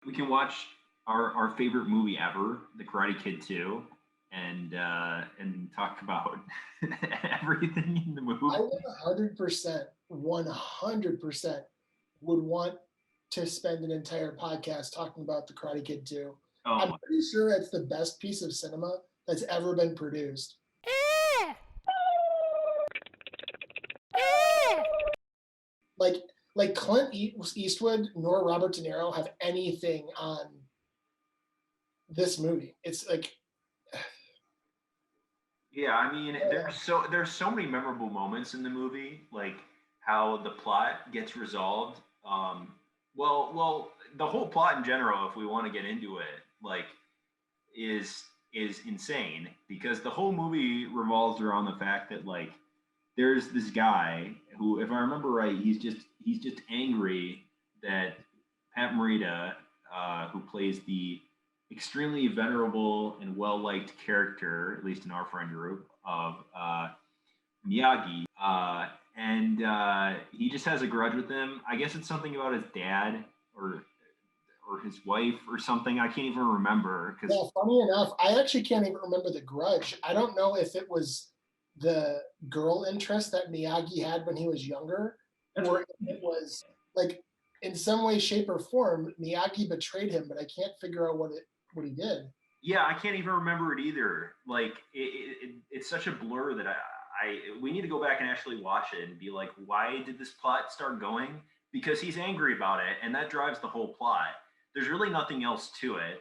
We can watch our favorite movie ever, The Karate Kid 2, and talk about everything in the I movie. 100% would want to spend an entire podcast talking about The Karate Kid 2. Oh I'm my. pretty sure it's the best piece of cinema that's ever been produced. Like like Clint Eastwood nor Robert De Niro have anything on this movie. It's like Yeah, I mean, there's so many memorable moments in the movie, like how the plot gets resolved. Well, the whole plot in general, if we want to get into it, like is is insane because the whole movie revolves around the fact that like there's this guy who, if I remember right, he's just angry that Pat Morita, who plays the extremely venerable and well liked character, at least in our friend group, of Miyagi, and he just has a grudge with him. I guess it's something about his dad or his wife or something. I can't even remember because yeah, funny enough, I actually can't even remember The Grudge. I don't know if it was the girl interest that Miyagi had when he was younger, that's or if it was like in some way, shape, or form, Miyagi betrayed him, but I can't figure out what he did. yeah, I can't even remember it either. Like it's such a blur that we need to go back and actually watch it and be like, why did this plot start going? Because he's angry about it, and that drives the whole plot. There's really nothing else to it.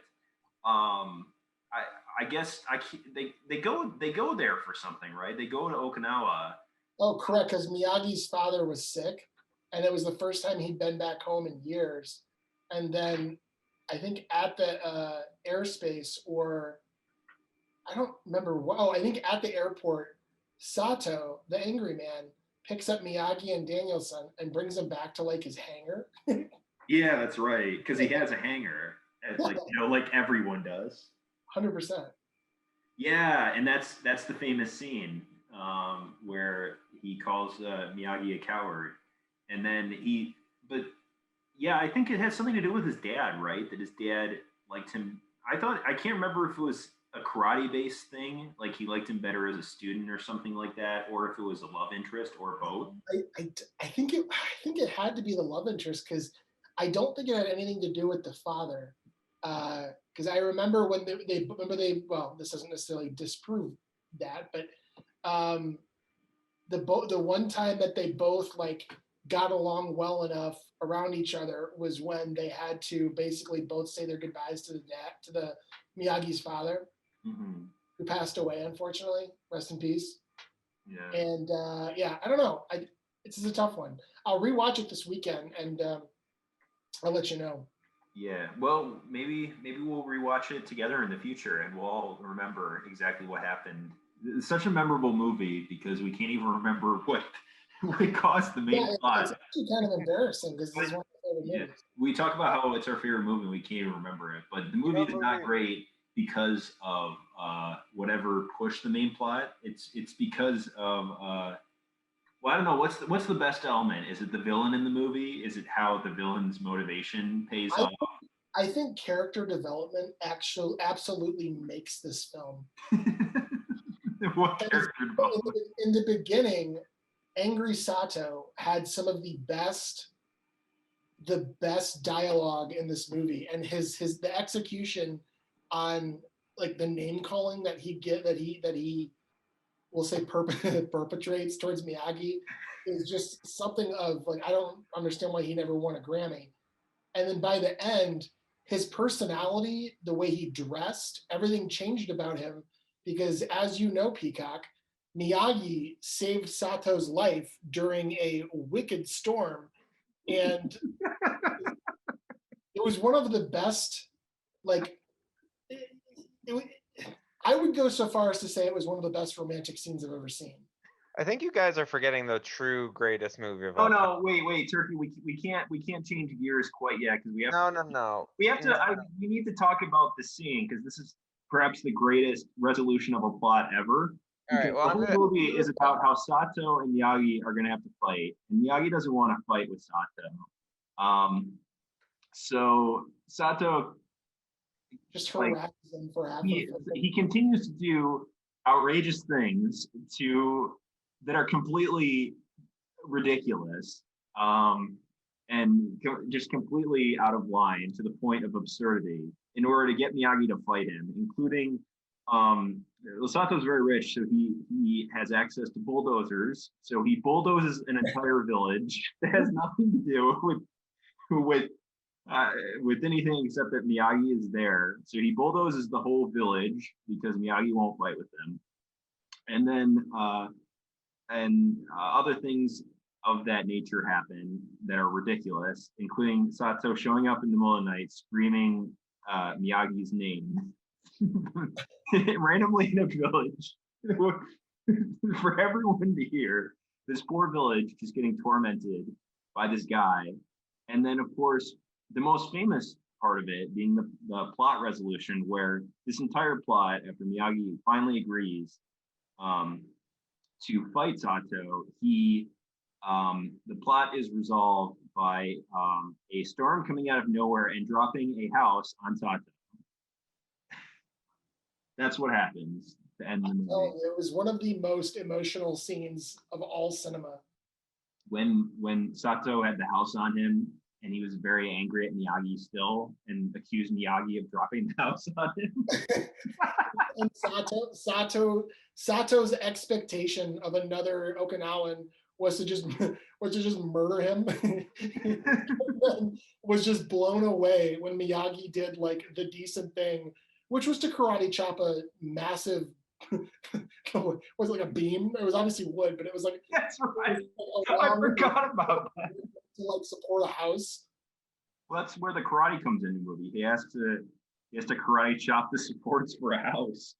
I guess they go there for something, right? They go to Okinawa. Oh, correct, because Miyagi's father was sick, and it was the first time he'd been back home in years. And then I think at the airspace, or I don't remember. Oh, I think at the airport, Sato, the angry man, picks up Miyagi and Danielson and brings them back to like his hangar. Yeah, that's right. Because he has a hanger, like like everyone does. 100%. Yeah, and that's the famous scene where he calls Miyagi a coward, and then but yeah, I think it has something to do with his dad, right? That his dad liked him. I can't remember if it was a karate based thing, like he liked him better as a student or something like that, or if it was a love interest or both. I think it had to be the love interest because I don't think it had anything to do with the father. Because I remember when they remember they well, this doesn't necessarily disprove that, but um, the one time that they both like got along well enough around each other was when they had to basically both say their goodbyes to the dad to the Miyagi's father, Mm-hmm. who passed away unfortunately. Rest in peace. Yeah. And yeah, I don't know. It's a tough one. I'll rewatch it this weekend, and I'll let you know. Yeah. Well, maybe we'll rewatch it together in the future, and we'll all remember exactly what happened. It's such a memorable movie because we can't even remember what caused the Yeah, main it's plot. actually kind of embarrassing because this But is one of my favorite yeah, movies. we talk about how it's our favorite movie, and we can't even remember it. But the You movie know, is not movie. great because of whatever pushed the main plot. It's because of well, I don't know what's the best element. Is it the villain in the movie? Is it how the villain's motivation pays I off? I think character development actually absolutely makes this film. What Because character development? in the beginning, Angry Sato had some of the best dialogue in this movie, and his the execution on like the name calling that he will say perpetrates towards Miyagi is just something of like I don't understand why he never won a Grammy. And then by the end, his personality, the way he dressed, everything changed about him because, as you know, Peacock, Miyagi saved Sato's life during a wicked storm, and it was one of the best. Like, it, I would go so far as to say it was one of the best romantic scenes I've ever seen. I think you guys are forgetting the true greatest movie of Oh all time. no, wait, Turkey. We can't change gears quite yet because No, no, no. we have to. We need to talk about the scene because this is perhaps the greatest resolution of a plot ever. All right. Because Well, the I'm whole gonna. movie is about how Sato and Miyagi are going to have to fight, and Miyagi doesn't want to fight with Sato. Um, so Sato, Just like, harasses him for half of he continues to do outrageous things that are completely ridiculous, and just completely out of line to the point of absurdity in order to get Miyagi to fight him, including Sato's very rich, so he has access to bulldozers. So he bulldozes an entire village that has nothing to do with with anything except that Miyagi is there. So he bulldozes the whole village because Miyagi won't fight with them, and then other things of that nature happen that are ridiculous, including Sato showing up in the middle of the night screaming Miyagi's name randomly in a village for everyone to hear. This poor village just getting tormented by this guy. And then, of course, the most famous part of it being the plot resolution, where this entire plot, after Miyagi finally agrees to fight Sato, the plot is resolved by a storm coming out of nowhere and dropping a house on Sato. That's what happens to end the movie. Oh, it was one of the most emotional scenes of all cinema. When Sato had the house on him and he was very angry at Miyagi still and accused Miyagi of dropping the house on him. And Sato's expectation of another Okinawan was to just murder him was just blown away when Miyagi did like the decent thing, which was to karate chop a massive was it like a beam? It was obviously wood, but it was like, that's right. I forgot about that. To like support a house. Well, that's where the karate comes in the movie. He has to karate chop the supports for a house.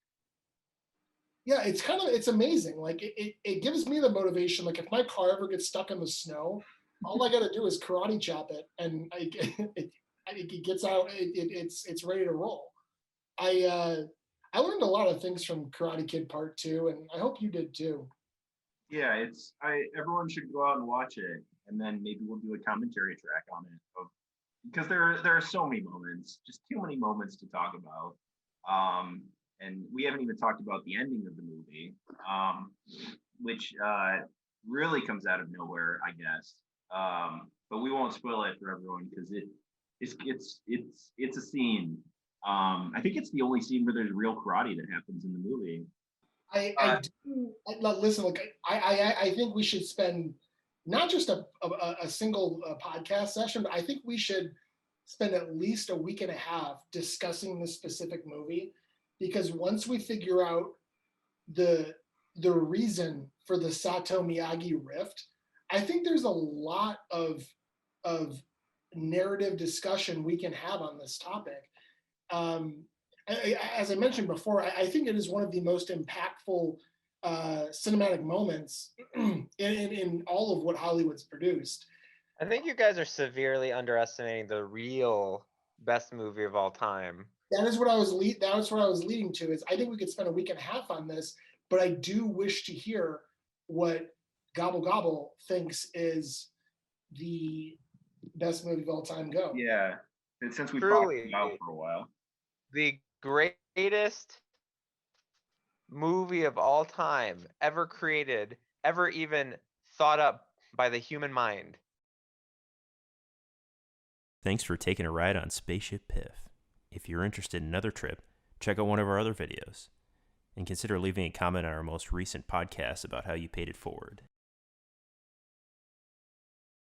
Yeah, it's amazing. Like it gives me the motivation. Like if my car ever gets stuck in the snow, all I got to do is karate chop it, and it gets out. It's ready to roll. I learned a lot of things from Karate Kid Part 2, and I hope you did too. Yeah, everyone should go out and watch it, and then maybe we'll do a commentary track on it, because there are so many moments, just too many moments to talk about. And we haven't even talked about the ending of the movie, which really comes out of nowhere, I guess. But we won't spoil it for everyone because it's a scene. I think it's the only scene where there's real karate that happens in the movie. Listen. Like I think we should spend not just a single podcast session, but I think we should spend at least a week and a half discussing this specific movie, because once we figure out the reason for the Sato Miyagi rift, I think there's a lot of narrative discussion we can have on this topic. As I mentioned before, I think it is one of the most impactful cinematic moments in all of what Hollywood's produced. I think you guys are severely underestimating the real best movie of all time. That is what I was leading to. Is I think we could spend a week and a half on this, but I do wish to hear what Gobble Gobble thinks is the best movie of all time. Go. Yeah, and since we've talked about it for a while, the greatest movie of all time ever created, ever even thought up by the human mind. Thanks for taking a ride on Spaceship Piff. If you're interested in another trip, check out one of our other videos, and consider leaving a comment on our most recent podcast about how you paid it forward.